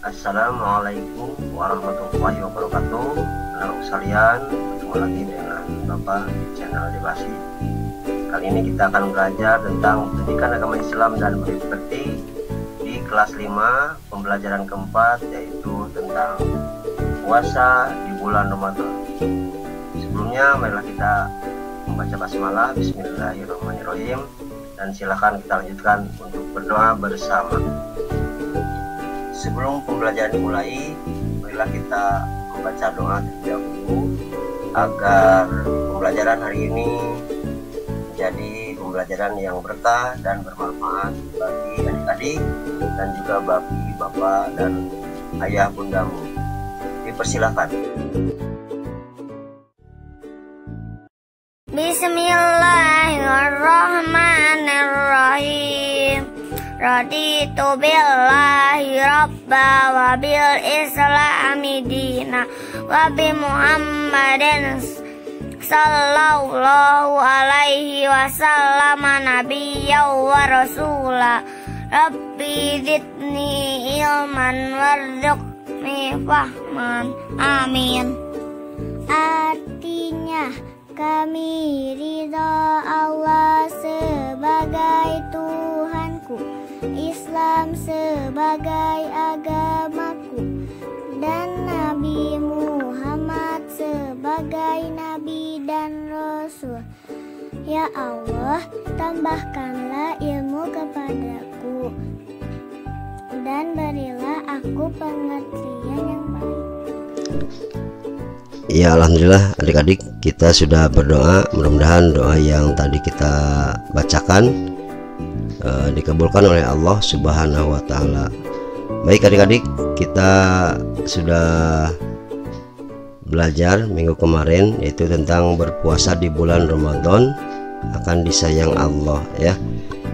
Assalamualaikum warahmatullahi wabarakatuh. Anak sekalian, bertemu lagi dengan Bapak di channel Debasi. Kali ini kita akan belajar tentang pendidikan agama Islam dan berarti di kelas 5 pembelajaran keempat, yaitu tentang puasa di bulan Ramadan. Sebelumnya marilah kita membaca basmalah. Bismillahirrahmanirrahim, dan silakan kita lanjutkan untuk berdoa bersama. Sebelum pembelajaran dimulai, marilah kita membaca doa terlebih dahulu agar pembelajaran hari ini menjadi pembelajaran yang berkah dan bermanfaat bagi adik-adik dan juga bagi bapak dan ayah bundamu. Dipersilakan. Bismillahirrahmanirrahim. Raditu billahi rabba wa bil islami dina wa bi muhammadin sallallahu alaihi wasallam nabiyya wa rasula. Rabbi zidni ilman warzuqni fahman. Amin. Artinya, kami ridha Allah sebagai Tuhanku, Islam sebagai agamaku, dan Nabi Muhammad sebagai Nabi dan Rasul. Ya Allah, tambahkanlah ilmu kepadaku dan berilah aku pengertian yang baik. Ya, alhamdulillah adik-adik, kita sudah berdoa. Mudah-mudahan doa yang tadi kita bacakan dikabulkan oleh Allah Subhanahu wa Ta'ala. Baik adik-adik, kita sudah belajar minggu kemarin, yaitu tentang berpuasa di bulan Ramadan akan disayang Allah, ya.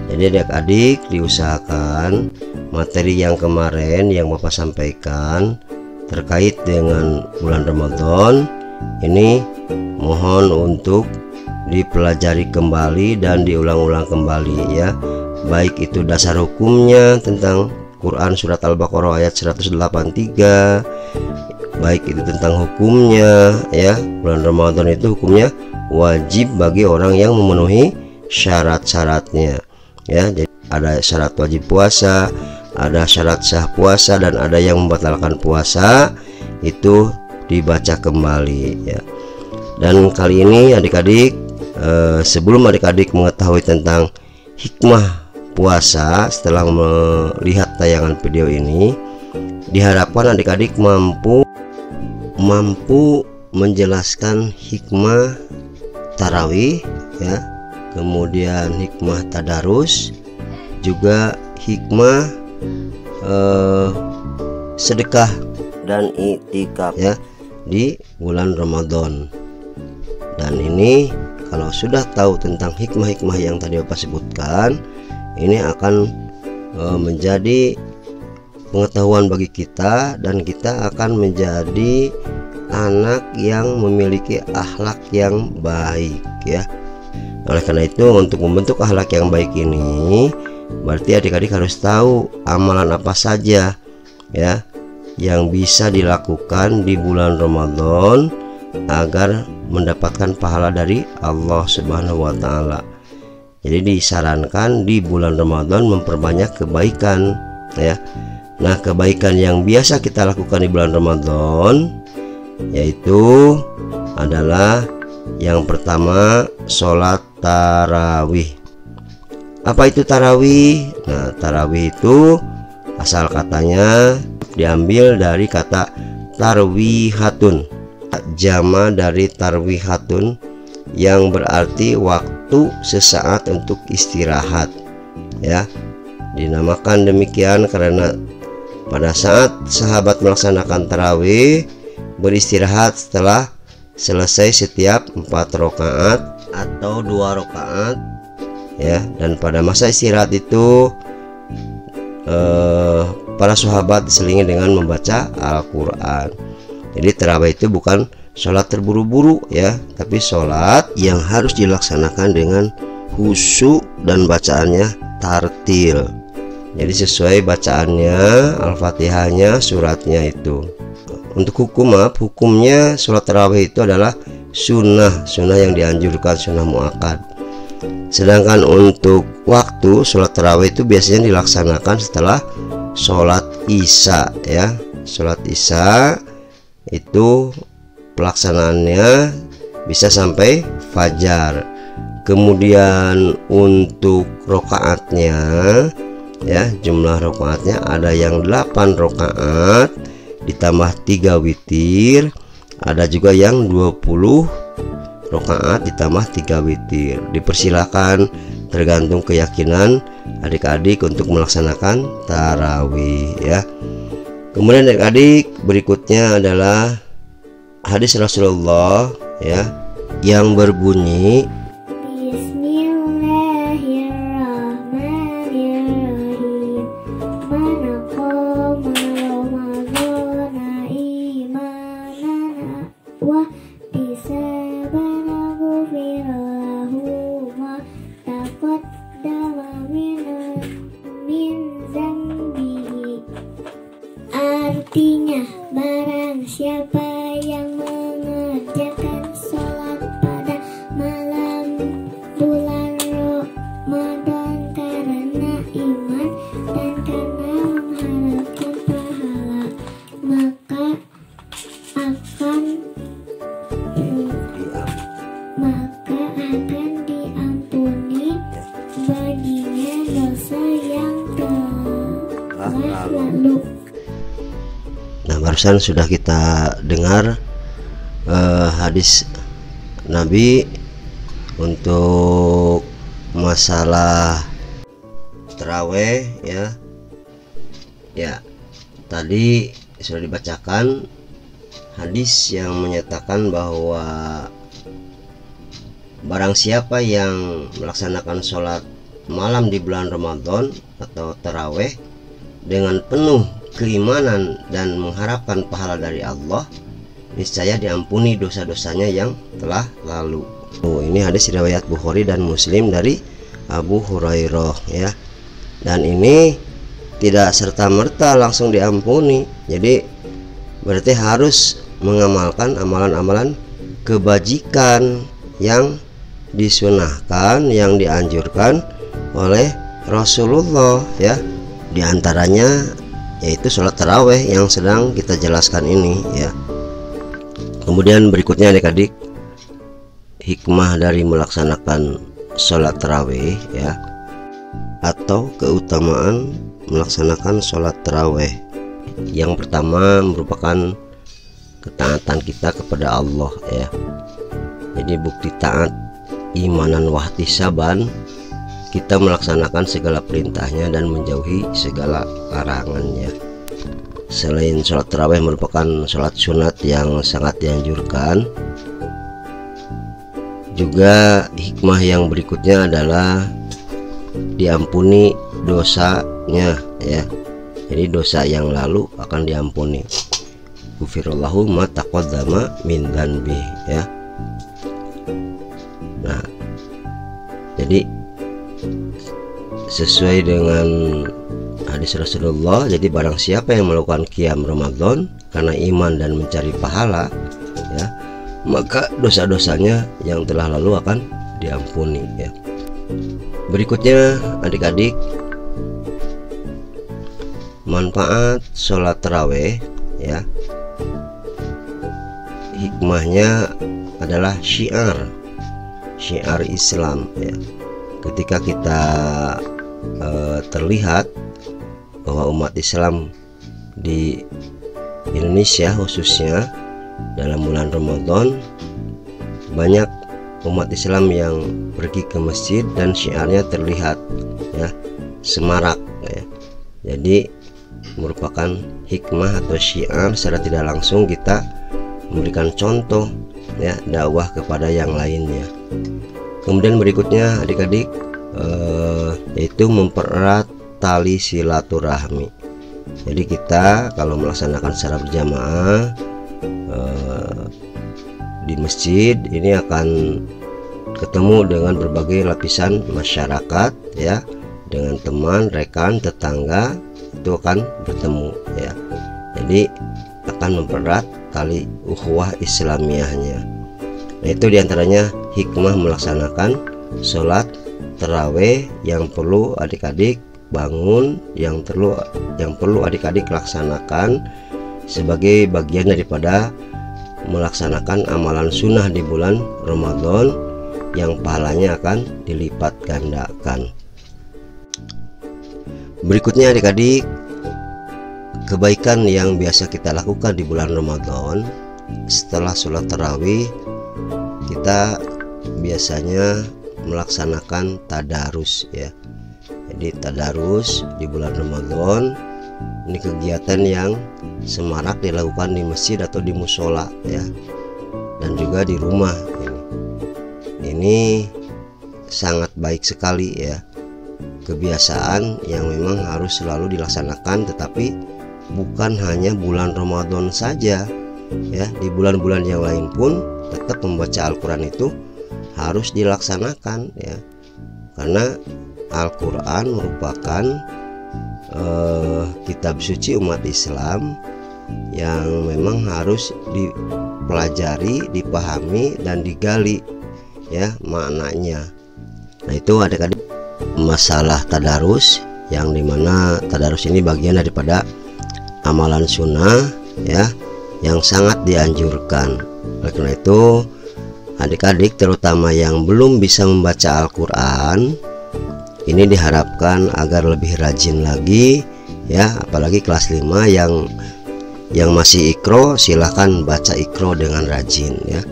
Jadi adik-adik diusahakan materi yang kemarin yang Bapak sampaikan terkait dengan bulan Ramadan ini mohon untuk dipelajari kembali dan diulang-ulang kembali, ya. Baik itu dasar hukumnya tentang Quran surat Al-Baqarah ayat 183, baik itu tentang hukumnya, ya. Bulan Ramadan itu hukumnya wajib bagi orang yang memenuhi syarat-syaratnya, ya. Jadi ada syarat wajib puasa, ada syarat sah puasa, dan ada yang membatalkan puasa. Itu dibaca kembali, ya. Dan kali ini adik-adik, sebelum adik-adik mengetahui tentang hikmah puasa setelah melihat tayangan video ini, diharapkan adik-adik mampu menjelaskan hikmah tarawih, ya, kemudian hikmah tadarus, juga hikmah sedekah dan iktikaf, ya, di bulan Ramadan. Dan ini kalau sudah tahu tentang hikmah-hikmah yang tadi Bapak sebutkan, ini akan menjadi pengetahuan bagi kita, dan kita akan menjadi anak yang memiliki akhlak yang baik, ya. Oleh karena itu, untuk membentuk akhlak yang baik ini berarti adik-adik harus tahu amalan apa saja, ya, yang bisa dilakukan di bulan Ramadan agar mendapatkan pahala dari Allah Subhanahu wa Ta'ala. Jadi disarankan di bulan Ramadan memperbanyak kebaikan, ya. Nah, kebaikan yang biasa kita lakukan di bulan Ramadan yaitu adalah yang pertama, sholat tarawih. Apa itu tarawih? Nah, tarawih itu asal katanya diambil dari kata tarwihatun, jama dari tarwihatun, yang berarti waktu sesaat untuk istirahat, ya. Dinamakan demikian karena pada saat sahabat melaksanakan tarawih, beristirahat setelah selesai setiap 4 rakaat atau 2 rakaat, ya. Dan pada masa istirahat itu para sahabat diselingi dengan membaca Al-Quran. Jadi tarawih itu bukan sholat terburu-buru, ya, tapi sholat yang harus dilaksanakan dengan khusyuk dan bacaannya tartil. Jadi sesuai bacaannya, Al-Fatihahnya, suratnya itu. Untuk hukumnya sholat tarawih itu adalah sunnah yang dianjurkan, sunnah muakkad. Sedangkan untuk waktu sholat tarawih itu biasanya dilaksanakan setelah sholat isya ya. Sholat isya itu pelaksanaannya bisa sampai fajar. Kemudian untuk rokaatnya ya, jumlah rokaatnya ada yang 8 rokaat ditambah 3 witir, ada juga yang 20 rokaat ditambah 3 witir. Dipersilakan, tergantung keyakinan adik-adik untuk melaksanakan tarawih ya. Kemudian adik-adik, berikutnya adalah hadis Rasulullah ya, yang berbunyi Bismillahirrahmanirrahim. Manaqama Ramadhana imanan wa tisabana ghufirahu ma taqaddama min zambihi. Artinya, barang siapa yang mengerjakan sholat pada malam bulan Ramadan karena iman dan karena mengharapkan pahala, maka akan diampuni baginya dosa yang telah lalu. Nah, barusan sudah kita dengar hadis Nabi untuk masalah tarawih ya. Ya, tadi sudah dibacakan hadis yang menyatakan bahwa barang siapa yang melaksanakan sholat malam di bulan Ramadan atau tarawih dengan penuh keimanan dan mengharapkan pahala dari Allah, niscaya diampuni dosa-dosanya yang telah lalu. Ini hadis riwayat Bukhari dan Muslim dari Abu Hurairah ya. Dan ini tidak serta-merta langsung diampuni. Jadi berarti harus mengamalkan amalan-amalan kebajikan yang disunahkan, yang dianjurkan oleh Rasulullah ya. Di antaranya yaitu sholat tarawih yang sedang kita jelaskan ini ya. Kemudian berikutnya adik-adik, hikmah dari melaksanakan sholat tarawih ya, atau keutamaan melaksanakan sholat tarawih. Yang pertama merupakan ketaatan kita kepada Allah ya. Jadi bukti taat imanan wahtisaban, kita melaksanakan segala perintahnya dan menjauhi segala larangannya. Selain sholat tarawih merupakan sholat sunat yang sangat dianjurkan, juga hikmah yang berikutnya adalah diampuni dosanya ya. Jadi dosa yang lalu akan diampuni. Ghufirallahu ma taqaddama min dzanbi ya. Nah, jadi sesuai dengan hadis Rasulullah, jadi barang siapa yang melakukan qiyam Ramadan karena iman dan mencari pahala ya, maka dosa-dosanya yang telah lalu akan diampuni ya. Berikutnya adik-adik, manfaat sholat tarawih ya, hikmahnya adalah syiar Islam ya. Ketika kita terlihat bahwa umat Islam di Indonesia khususnya dalam bulan Ramadan, banyak umat Islam yang pergi ke masjid dan syiarnya terlihat ya, semarak ya. Jadi merupakan hikmah atau syiar, secara tidak langsung kita memberikan contoh ya, dakwah kepada yang lainnya. Kemudian berikutnya adik-adik, yaitu mempererat tali silaturahmi. Jadi kita kalau melaksanakan secara berjamaah di masjid ini akan ketemu dengan berbagai lapisan masyarakat ya, dengan teman, rekan, tetangga itu akan bertemu ya. Jadi akan mempererat tali ukhuwah Islamiyahnya. Nah, itu diantaranya hikmah melaksanakan sholat tarawih yang perlu adik-adik bangun, yang perlu adik-adik laksanakan sebagai bagian daripada melaksanakan amalan sunnah di bulan Ramadan yang pahalanya akan dilipat gandakan. Berikutnya adik-adik, kebaikan yang biasa kita lakukan di bulan Ramadan setelah sholat tarawih, kita biasanya melaksanakan tadarus ya. Jadi tadarus di bulan Ramadan ini kegiatan yang semarak dilakukan di masjid atau di musola ya, dan juga di rumah. Ini sangat baik sekali ya, kebiasaan yang memang harus selalu dilaksanakan, tetapi bukan hanya bulan Ramadan saja ya, di bulan-bulan yang lain pun tetap membaca Al-Quran itu harus dilaksanakan ya, karena Al-Quran merupakan kitab suci umat Islam yang memang harus dipelajari, dipahami, dan digali ya maknanya. Nah, itu adik-adik masalah tadarus, yang dimana tadarus ini bagian daripada amalan sunnah ya, yang sangat dianjurkan. Oleh karena itu adik-adik terutama yang belum bisa membaca Al-Quran, ini diharapkan agar lebih rajin lagi ya, apalagi kelas 5 yang masih ikro, silahkan baca ikro dengan rajin ya.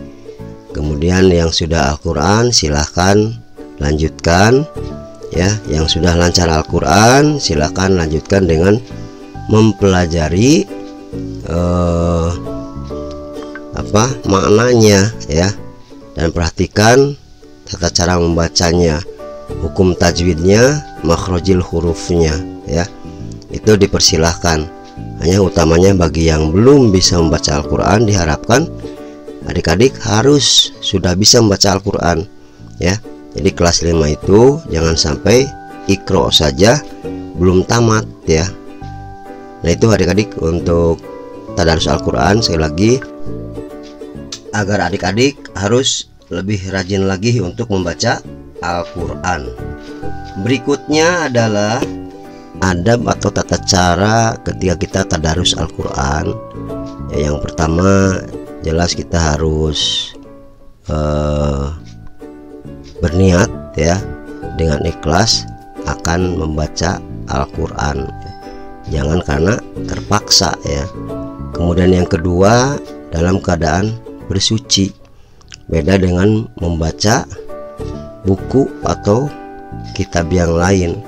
Kemudian yang sudah Al-Quran silahkan lanjutkan ya, yang sudah lancar Al-Quran silahkan lanjutkan dengan mempelajari maknanya ya, dan perhatikan tata cara membacanya, hukum tajwidnya, makhrajil hurufnya ya, itu dipersilahkan. Hanya utamanya bagi yang belum bisa membaca Al-Quran, diharapkan adik-adik harus sudah bisa membaca Al-Quran ya. Jadi kelas 5 itu jangan sampai ikro saja belum tamat ya. Nah, itu adik-adik untuk tadarus Al-Quran. Sekali lagi, agar adik-adik harus lebih rajin lagi untuk membaca Al-Quran. Berikutnya adalah adab atau tata cara ketika kita tadarus Al-Quran ya. Yang pertama, jelas kita harus berniat ya, dengan ikhlas akan membaca Al-Quran, jangan karena terpaksa ya. Kemudian yang kedua, dalam keadaan bersuci, beda dengan membaca buku atau kitab yang lain.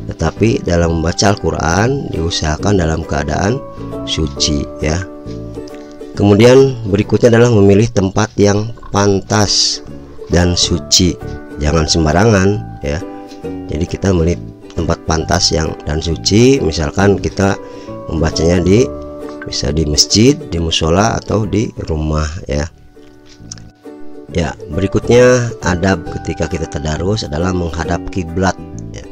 Tetapi dalam membaca Al-Quran diusahakan dalam keadaan suci ya. Kemudian berikutnya adalah memilih tempat yang pantas dan suci, jangan sembarangan ya. Jadi kita memilih tempat pantas dan suci, misalkan kita membacanya bisa di masjid, di musola, atau di rumah ya. Ya, berikutnya adab ketika kita tadarus adalah menghadap kiblat ya.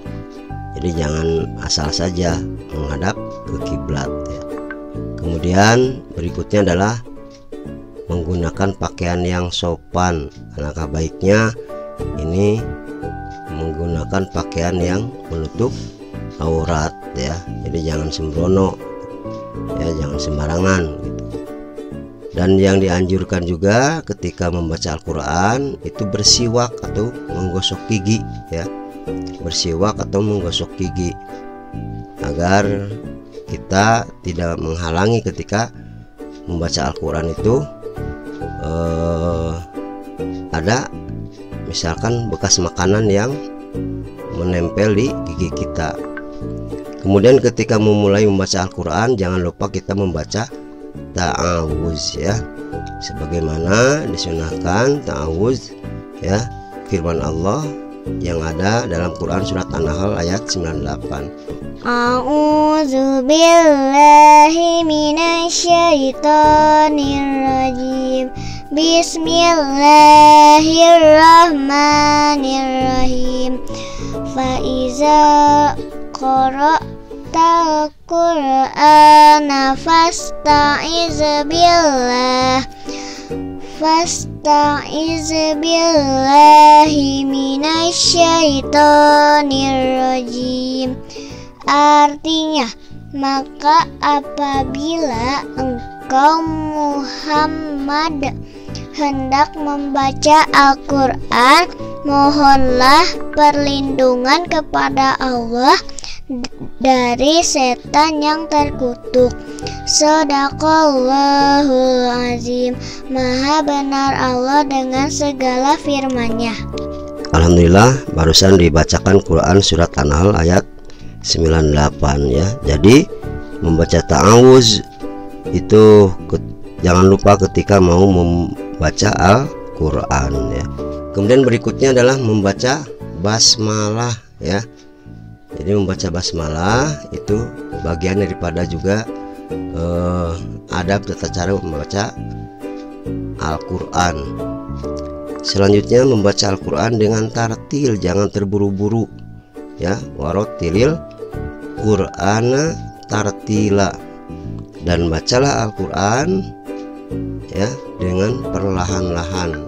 Jadi jangan asal saja menghadap ke kiblat ya. Kemudian berikutnya adalah menggunakan pakaian yang sopan. Alangkah baiknya ini menggunakan pakaian yang menutup aurat ya. Jadi jangan sembrono ya, jangan sembarangan gitu. Dan yang dianjurkan juga ketika membaca Al-Quran itu bersiwak atau menggosok gigi ya, bersiwak atau menggosok gigi, agar kita tidak menghalangi ketika membaca Al-Quran itu ada misalkan bekas makanan yang menempel di gigi kita. Kemudian ketika memulai membaca Al-Quran, jangan lupa kita membaca ta'awuz ya, sebagaimana disunahkan ta'awuz ya, firman Allah yang ada dalam Quran surat An-Nahl ayat 98. A'udzu billahi minasyaitonir rajim. Bismillahirrahmanirrahim. Faiza qara'tal Qur'ana fasta'iz billahi minasyaitonir rajim. Artinya, maka apabila engkau Muhammad hendak membaca Al-Quran, mohonlah perlindungan kepada Allah dari setan yang terkutuk. Shadaqallahul azim. Maha benar Allah dengan segala firman-Nya. Alhamdulillah, barusan dibacakan Quran surat An-Nahl ayat 98 ya. Jadi membaca ta'awuz itu jangan lupa ketika mau membaca Al-Quran ya. Kemudian berikutnya adalah membaca basmalah ya. Jadi membaca basmalah itu bagian daripada juga adab tata cara membaca Al-Quran. Selanjutnya membaca Al-Quran dengan tartil, jangan terburu-buru ya. Warotilil Qur'ana tartila, dan bacalah Al-Quran ya dengan perlahan-lahan.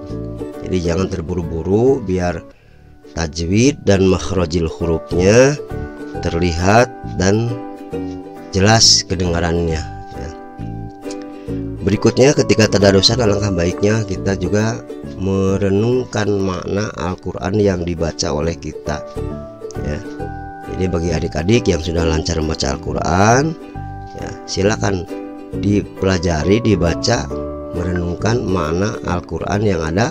Jadi jangan terburu-buru, biar tajwid dan makhrajil hurufnya terlihat dan jelas kedengarannya ya. Berikutnya ketika tadarusan, alangkah baiknya kita juga merenungkan makna Al-Quran yang dibaca oleh kita ya. Jadi bagi adik-adik yang sudah lancar membaca Al-Quran ya, silakan dipelajari, dibaca, merenungkan makna Al-Quran yang ada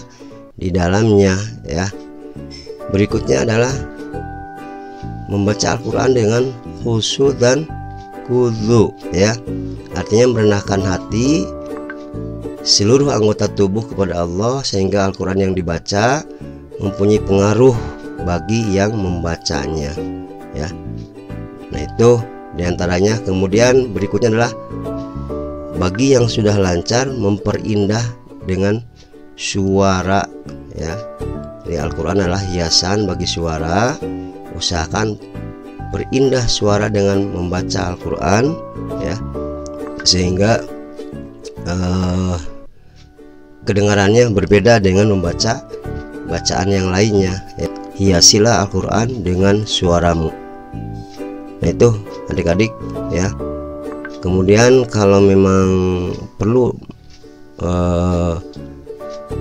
di dalamnya ya. Berikutnya adalah membaca Al-Quran dengan khusyuk dan khudu ya. Artinya merendahkan hati, seluruh anggota tubuh kepada Allah, sehingga Al-Quran yang dibaca mempunyai pengaruh bagi yang membacanya ya. Nah itu diantaranya. Kemudian berikutnya adalah bagi yang sudah lancar memperindah dengan suara ya. Jadi Al-Quran adalah hiasan bagi suara. Usahakan berindah suara dengan membaca Al-Quran ya, sehingga kedengarannya berbeda dengan membaca bacaan yang lainnya ya. Hiasilah Al-Quran dengan suaramu. Nah itu adik-adik ya. Kemudian kalau memang perlu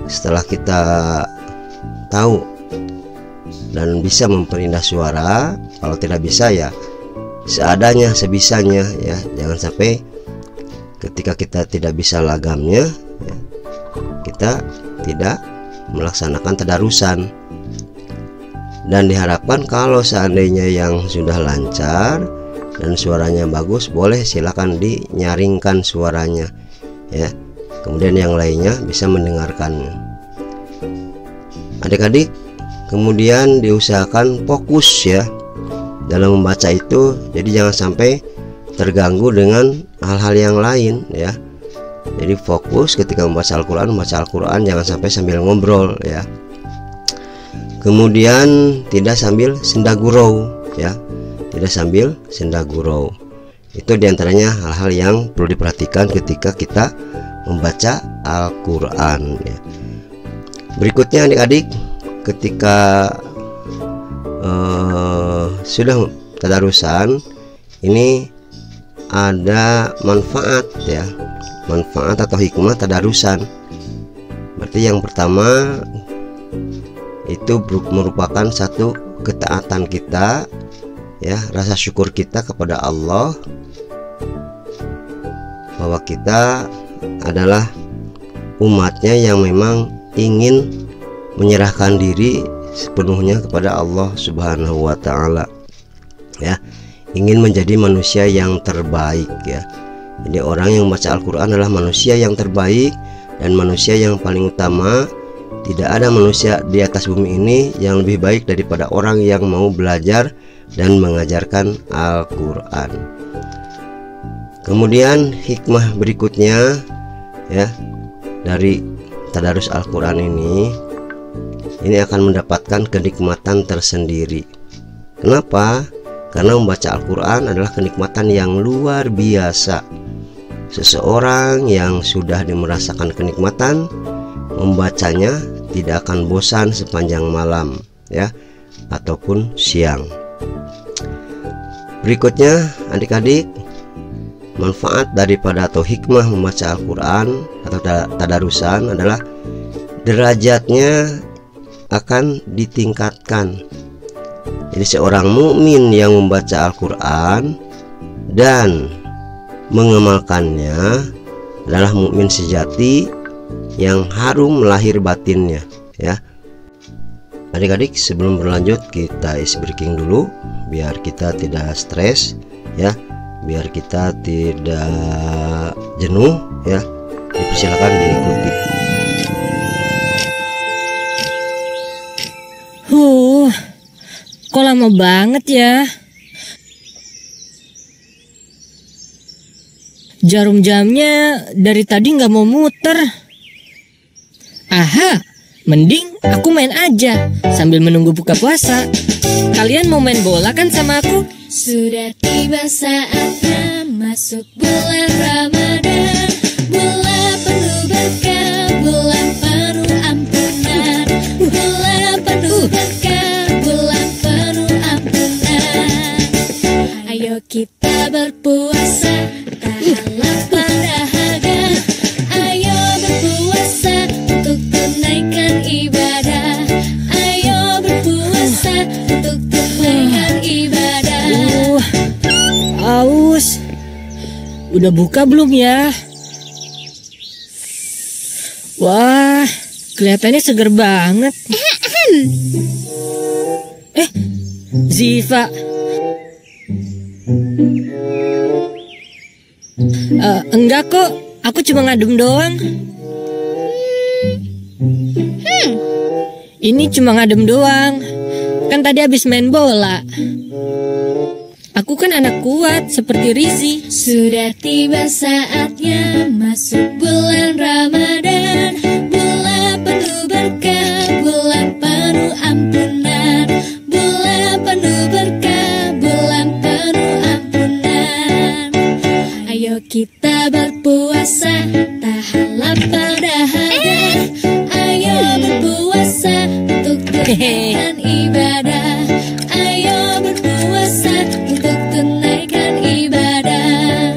setelah kita tahu dan bisa memperindah suara, kalau tidak bisa ya seadanya, sebisanya ya. Jangan sampai ketika kita tidak bisa lagamnya ya, kita tidak melaksanakan tadarusan. Dan diharapkan kalau seandainya yang sudah lancar dan suaranya bagus, boleh silakan dinyaringkan suaranya ya. Kemudian yang lainnya bisa mendengarkannya. Adik-adik, kemudian diusahakan fokus ya dalam membaca itu. Jadi jangan sampai terganggu dengan hal-hal yang lain ya. Jadi fokus ketika membaca Al-Quran, jangan sampai sambil ngobrol ya. Kemudian tidak sambil senda gurau ya, tidak sambil senda gurau. Itu diantaranya hal-hal yang perlu diperhatikan ketika kita membaca Al-Quran ya. Berikutnya adik-adik, ketika sudah tadarusan, ini ada manfaat ya, manfaat atau hikmah tadarusan. Berarti yang pertama itu merupakan satu ketaatan kita ya, rasa syukur kita kepada Allah bahwa kita adalah umatnya yang memang ingin menyerahkan diri sepenuhnya kepada Allah Subhanahu wa Ta'ala ya, ingin menjadi manusia yang terbaik ya. Jadi orang yang membaca Al-Quran adalah manusia yang terbaik dan manusia yang paling utama. Tidak ada manusia di atas bumi ini yang lebih baik daripada orang yang mau belajar dan mengajarkan Al-Quran. Kemudian hikmah berikutnya ya, dari tadarus Al-Quran ini akan mendapatkan kenikmatan tersendiri Kenapa? Karena membaca Al-Quran adalah kenikmatan yang luar biasa. Seseorang yang sudah merasakan kenikmatan membacanya tidak akan bosan sepanjang malam ya, ataupun siang. Berikutnya adik-adik, manfaat daripada atau hikmah membaca Al-Quran atau tadarusan adalah derajatnya akan ditingkatkan. Jadi seorang mukmin yang membaca Al-Quran dan mengamalkannya adalah mukmin sejati yang harum lahir batinnya ya. Adik-adik, sebelum berlanjut kita ice breaking dulu biar kita tidak stres ya, biar kita tidak jenuh ya. Dipersilakan diikuti. Kok lama banget ya? Jarum jamnya dari tadi nggak mau muter. Aha, mending aku main aja sambil menunggu buka puasa. Kalian mau main bola kan sama aku? Sudah tiba saatnya masuk bulan Ramadan, bulan penuh berkah, bulan penuh ampunan, bulan penuh berkah, bulan penuh ampunan. Ayo kita berpuasa, tahan lapar dahaga. Ayo berpuasa untuk tunaikan ibadah. Ayo berpuasa untuk tunaikan ibadah. Aus. Udah buka belum ya? Wah, kelihatannya seger banget. Ziva. Enggak kok, aku cuma ngadem doang. Ini cuma ngadem doang. Kan tadi habis main bola. Aku kan anak kuat seperti Rizi. Sudah tiba saatnya masuk bulan Ramadan, bulan penuh berkah, bulan penuh ampunan, bulan penuh berkah, bulan penuh ampunan. Ayo kita berpuasa, tahan lapar dahaga. Ayo berpuasa untuk tunaikan ibadah. Ayo berpuasa untuk tunaikan ibadah.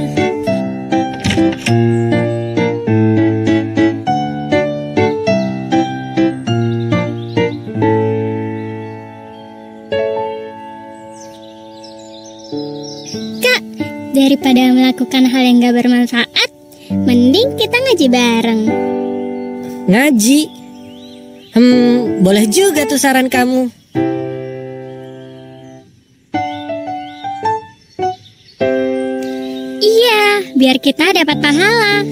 Kak, daripada melakukan hal yang gak bermanfaat, mending kita ngaji bareng. Ngaji? Boleh juga tuh saran kamu. Iya, biar kita dapat pahala.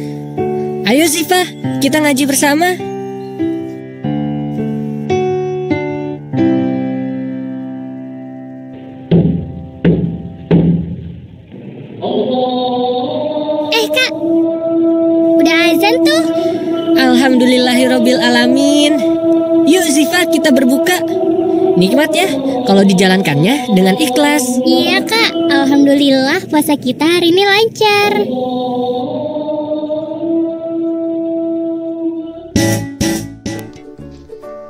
Ayo Ziva, kita ngaji bersama. Kak, udah azan tuh. Alhamdulillahirobbil alamin. Yuk Ziva, kita berbuka. Nikmat ya kalau dijalankannya dengan ikhlas. Iya Kak, alhamdulillah puasa kita hari ini lancar.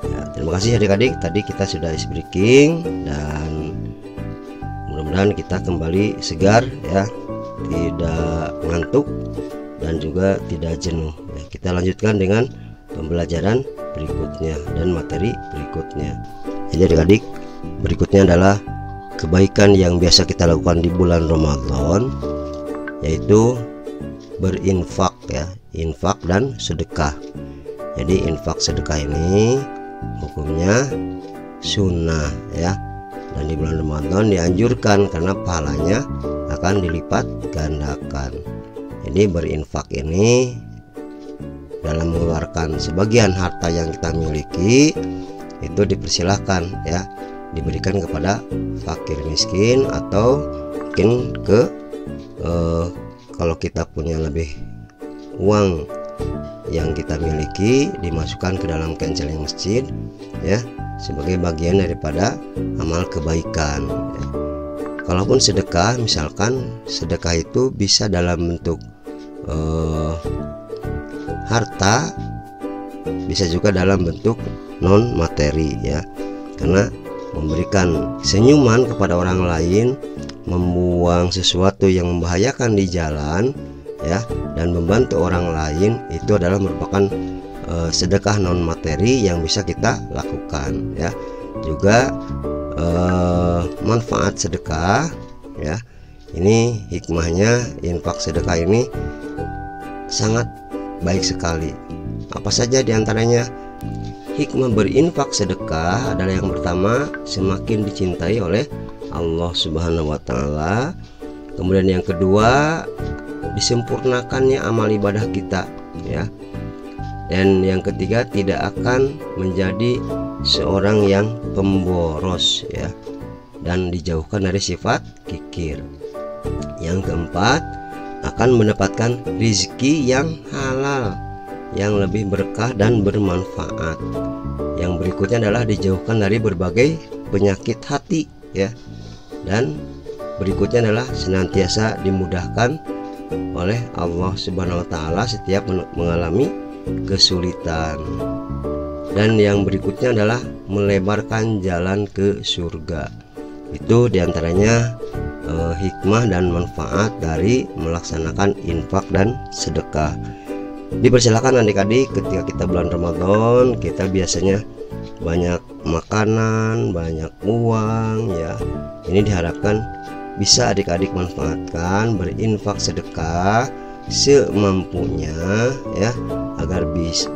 Ya, terima kasih adik-adik. Tadi kita sudah ice breaking dan mudah-mudahan kita kembali segar ya, tidak ngantuk dan juga tidak jenuh ya. Kita lanjutkan dengan pembelajaran berikutnya dan materi berikutnya. Jadi adik-adik, berikutnya adalah kebaikan yang biasa kita lakukan di bulan Ramadan, yaitu berinfak ya, infak dan sedekah. Jadi infak sedekah ini hukumnya sunnah ya, dan di bulan Ramadan dianjurkan karena pahalanya akan dilipat gandakan. Jadi berinfak ini dalam mengeluarkan sebagian harta yang kita miliki itu dipersilahkan ya, diberikan kepada fakir miskin, atau mungkin ke kalau kita punya lebih uang yang kita miliki dimasukkan ke dalam canceling masjid ya, sebagai bagian daripada amal kebaikan ya. Kalaupun sedekah, misalkan sedekah itu bisa dalam bentuk harta, bisa juga dalam bentuk non materi ya, karena memberikan senyuman kepada orang lain, membuang sesuatu yang membahayakan di jalan ya, dan membantu orang lain, itu adalah merupakan sedekah non materi yang bisa kita lakukan ya. Juga manfaat sedekah ya, ini hikmahnya infak sedekah ini sangat baik sekali. Apa saja diantaranya? Hikmah berinfak sedekah adalah yang pertama, semakin dicintai oleh Allah Subhanahu wa Ta'ala. Kemudian yang kedua, disempurnakannya amal ibadah kita ya. Dan yang ketiga, tidak akan menjadi seorang yang pemboros ya, dan dijauhkan dari sifat kikir. Yang keempat, akan mendapatkan rizki yang halal, yang lebih berkah dan bermanfaat. Yang berikutnya adalah dijauhkan dari berbagai penyakit hati ya. Dan berikutnya adalah senantiasa dimudahkan oleh Allah Subhanahu wa Ta'ala setiap mengalami kesulitan. Dan yang berikutnya adalah melebarkan jalan ke surga. Itu diantaranya hikmah dan manfaat dari melaksanakan infak dan sedekah. Dipersilakan adik-adik, ketika kita bulan Ramadan, kita biasanya banyak makanan, banyak uang ya. Ini diharapkan bisa adik-adik manfaatkan berinfak sedekah semampunya ya, agar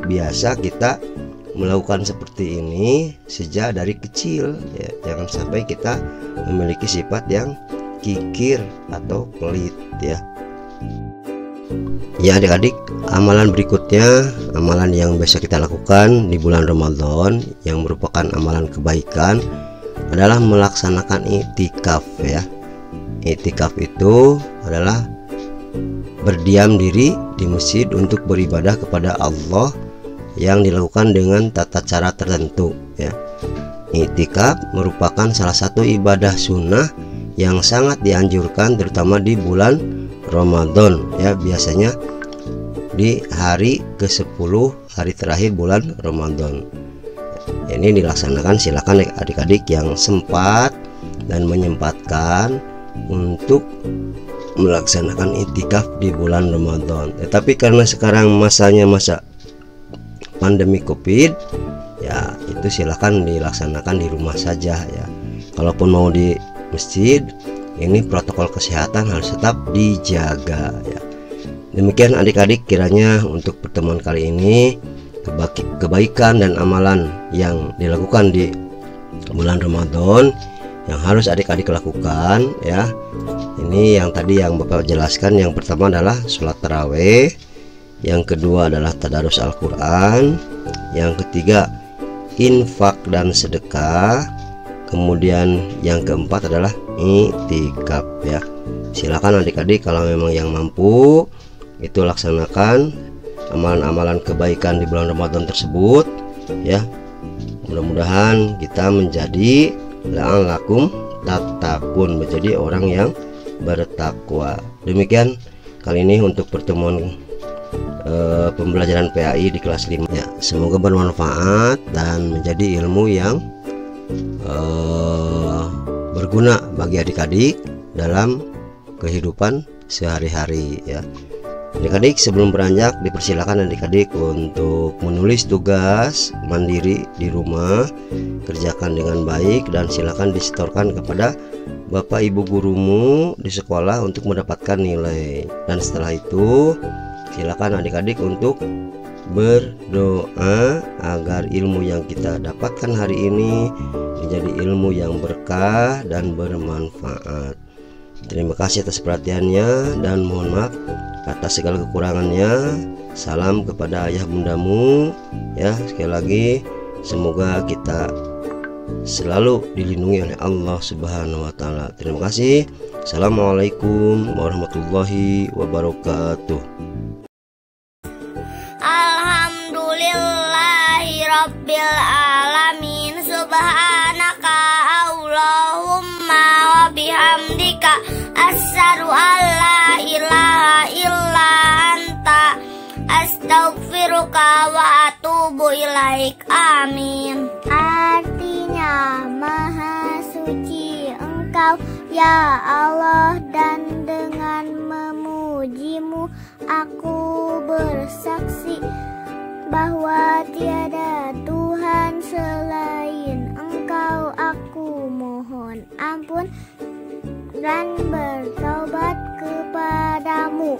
biasa kita melakukan seperti ini sejak dari kecil ya. Jangan sampai kita memiliki sifat yang kikir atau pelit ya. Ya adik-adik, amalan berikutnya, amalan yang biasa kita lakukan di bulan Ramadan yang merupakan amalan kebaikan adalah melaksanakan i'tikaf ya. I'tikaf itu adalah berdiam diri di masjid untuk beribadah kepada Allah yang dilakukan dengan tata cara tertentu ya. I'tikaf merupakan salah satu ibadah sunnah yang sangat dianjurkan terutama di bulan Ramadan ya, biasanya di hari ke-10, hari terakhir bulan Ramadan. Ini dilaksanakan, silakan adik-adik yang sempat dan menyempatkan untuk melaksanakan i'tikaf di bulan Ramadan. Tetapi karena sekarang masanya masa pandemi Covid ya, itu silakan dilaksanakan di rumah saja ya. Kalaupun mau di masjid, ini protokol kesehatan harus tetap dijaga ya. Demikian adik-adik, kiranya untuk pertemuan kali ini kebaikan dan amalan yang dilakukan di bulan Ramadan yang harus adik-adik lakukan ya. Ini yang tadi yang Bapak jelaskan. Yang pertama adalah sholat taraweh, yang kedua adalah tadarus Al-Quran, yang ketiga infak dan sedekah, kemudian yang keempat adalah i'tikaf ya. Silakan adik-adik kalau memang yang mampu itu laksanakan amalan-amalan kebaikan di bulan Ramadan tersebut ya. Mudah-mudahan kita menjadi la'allakum tattaqun, menjadi orang yang bertakwa. Demikian kali ini untuk pertemuan pembelajaran PAI di kelas 5 ya. Semoga bermanfaat dan menjadi ilmu yang berguna bagi adik-adik dalam kehidupan sehari-hari ya. Adik-adik, sebelum beranjak dipersilakan adik-adik untuk menulis tugas mandiri di rumah, kerjakan dengan baik dan silakan disetorkan kepada Bapak Ibu gurumu di sekolah untuk mendapatkan nilai. Dan setelah itu silakan adik-adik untuk berdoa agar ilmu yang kita dapatkan hari ini menjadi ilmu yang berkah dan bermanfaat. Terima kasih atas perhatiannya dan mohon maaf atas segala kekurangannya. Salam kepada ayah bundamu ya. Sekali lagi semoga kita selalu dilindungi oleh Allah Subhanahu wa Ta'ala. Terima kasih. Assalamualaikum warahmatullahi wabarakatuh. Alhamdulillahirabbil alamin. asyhadu alla ilaha illa anta astaghfiruka wa atubu ilaik. Amin. Artinya, Maha Suci Engkau ya Allah, dan dengan memujimu aku bersaksi bahwa tiada Tuhan selain Engkau. Aku mohon ampun dan bertaubat kepadamu.